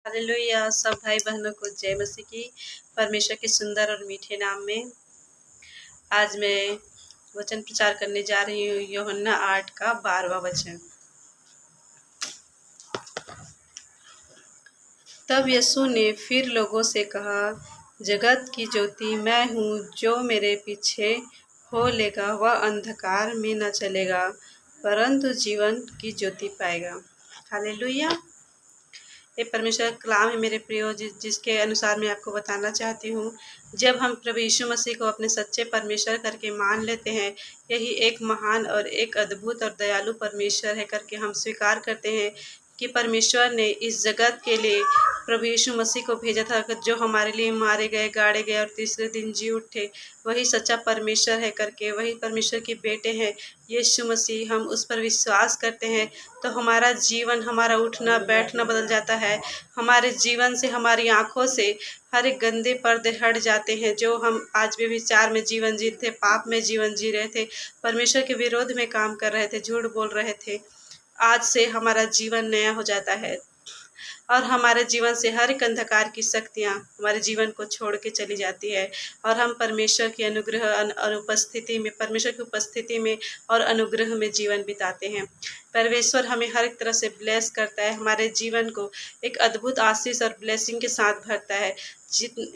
Hallelujah. सब भाई बहनों को जय मसीह की। परमेश्वर के सुंदर और मीठे नाम में आज मैं वचन प्रचार करने जा रही हूँ। यूहन्ना 8 का 12वां वचन। तब यीशु ने फिर लोगों से कहा, जगत की ज्योति मैं हूँ। जो मेरे पीछे हो लेगा वह अंधकार में न चलेगा, परंतु जीवन की ज्योति पाएगा। हालेलुया। ये परमेश्वर का कलाम है मेरे प्रियो, जिसके अनुसार मैं आपको बताना चाहती हूँ। जब हम प्रभु यीशु मसीह को अपने सच्चे परमेश्वर करके मान लेते हैं, यही एक महान और एक अद्भुत और दयालु परमेश्वर है करके हम स्वीकार करते हैं कि परमेश्वर ने इस जगत के लिए प्रभु यीशु मसीह को भेजा था, जो हमारे लिए मारे गए, गाड़े गए और तीसरे दिन जी उठे। वही सच्चा परमेश्वर है करके, वही परमेश्वर के बेटे हैं यीशु मसीह। हम उस पर विश्वास करते हैं तो हमारा जीवन, हमारा उठना बैठना बदल जाता है। हमारे जीवन से, हमारी आँखों से हर एक गंदे पर्दे हट जाते हैं। जो हम आज भी विचार में जीवन जीते थे, पाप में जीवन जी रहे थे, परमेश्वर के विरोध में काम कर रहे थे, झूठ बोल रहे थे, आज से हमारा जीवन नया हो जाता है और हमारे जीवन से हर एक अंधकार की शक्तियाँ हमारे जीवन को छोड़ के चली जाती है और हम परमेश्वर की अनुग्रह और उपस्थिति में, परमेश्वर की उपस्थिति में और अनुग्रह में जीवन बिताते हैं। परमेश्वर हमें हर एक तरह से ब्लेस करता है, हमारे जीवन को एक अद्भुत आशीष और ब्लेसिंग के साथ भरता है।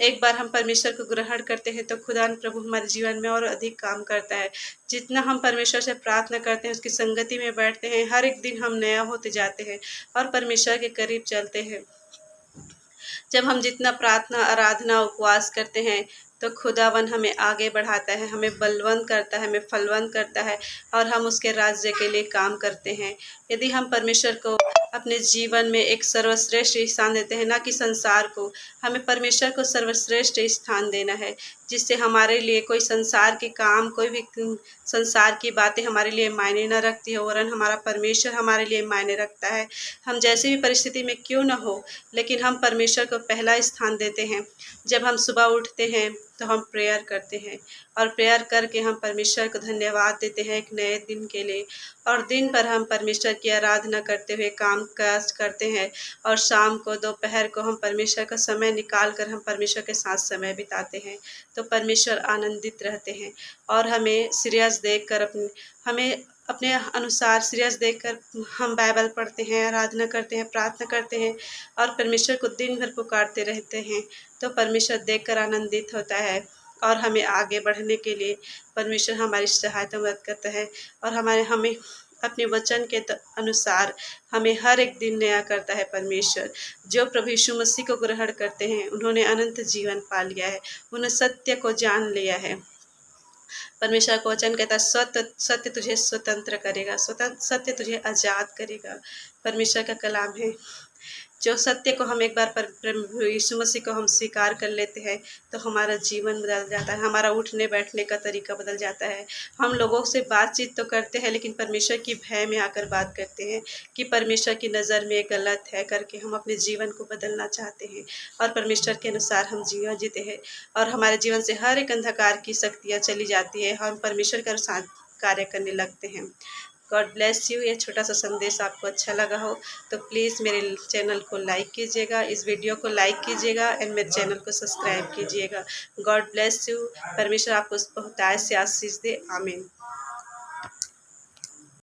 एक बार हम परमेश्वर को ग्रहण करते हैं तो खुदा प्रभु हमारे जीवन में और अधिक काम करता है। जितना हम परमेश्वर से प्रार्थना करते हैं, उसकी संगति में बैठते हैं, हर एक दिन हम नया होते जाते हैं और परमेश्वर के करीब चलते हैं। जब हम जितना प्रार्थना, आराधना, उपवास करते हैं तो खुदावन हमें आगे बढ़ाता है, हमें बलवंत करता है, हमें फलवंत करता है और हम उसके राज्य के लिए काम करते हैं। यदि हम परमेश्वर को अपने जीवन में एक सर्वश्रेष्ठ स्थान देते हैं, ना कि संसार को, हमें परमेश्वर को सर्वश्रेष्ठ स्थान देना है, जिससे हमारे लिए कोई संसार के काम, कोई भी संसार की बातें हमारे लिए मायने न रखती हो, वरन हमारा परमेश्वर हमारे लिए मायने रखता है। हम जैसी भी परिस्थिति में क्यों न हो, लेकिन हम परमेश्वर को पहला स्थान देते हैं। जब हम सुबह उठते हैं तो हम प्रेयर करते हैं और प्रेयर करके हम परमेश्वर को धन्यवाद देते हैं एक नए दिन के लिए, और दिन भर हम परमेश्वर की आराधना करते हुए काम काज करते हैं और शाम को, दोपहर को हम परमेश्वर का समय निकाल कर हम परमेश्वर के साथ समय बिताते हैं। तो परमेश्वर आनंदित रहते हैं और हमें सीरियस देखकर हमें अपने अनुसार सीरियस देखकर हम बाइबल पढ़ते हैं, आराधना करते हैं, प्रार्थना करते हैं और परमेश्वर को दिन भर पुकारते रहते हैं। तो परमेश्वर देखकर आनंदित होता है और हमें आगे बढ़ने के लिए परमेश्वर हमारी सहायता मदद करता है और हमें अपने वचन के अनुसार हमें हर एक दिन नया करता है। परमेश्वर जो प्रभु यीशु मसीह को ग्रहण करते हैं, उन्होंने अनंत जीवन पा लिया है, उन्होंने सत्य को जान लिया है। परमेश्वर का वचन कहता है, सत्य तुझे स्वतंत्र करेगा, सत्य तुझे आज़ाद करेगा। परमेश्वर का कलाम है। जो सत्य को हम एक बार प्रभु यीशु मसीह को हम स्वीकार कर लेते हैं तो हमारा जीवन बदल जाता है, हमारा उठने बैठने का तरीका बदल जाता है। हम लोगों से बातचीत तो करते हैं, लेकिन परमेश्वर की भय में आकर बात करते हैं कि परमेश्वर की नज़र में गलत है करके हम अपने जीवन को बदलना चाहते हैं और परमेश्वर के अनुसार हम जीवन जीते हैं और हमारे जीवन से हर एक अंधकार की शक्तियाँ चली जाती है, हम परमेश्वर के अनुसार कार्य करने लगते हैं। God bless you. ये छोटा सा संदेश आपको अच्छा लगा हो तो प्लीज़ मेरे चैनल को लाइक कीजिएगा, इस वीडियो को लाइक कीजिएगा एंड मेरे चैनल को सब्सक्राइब कीजिएगा। God bless you. परमेश्वर आपको बहुत से आशीष दे। आमीन।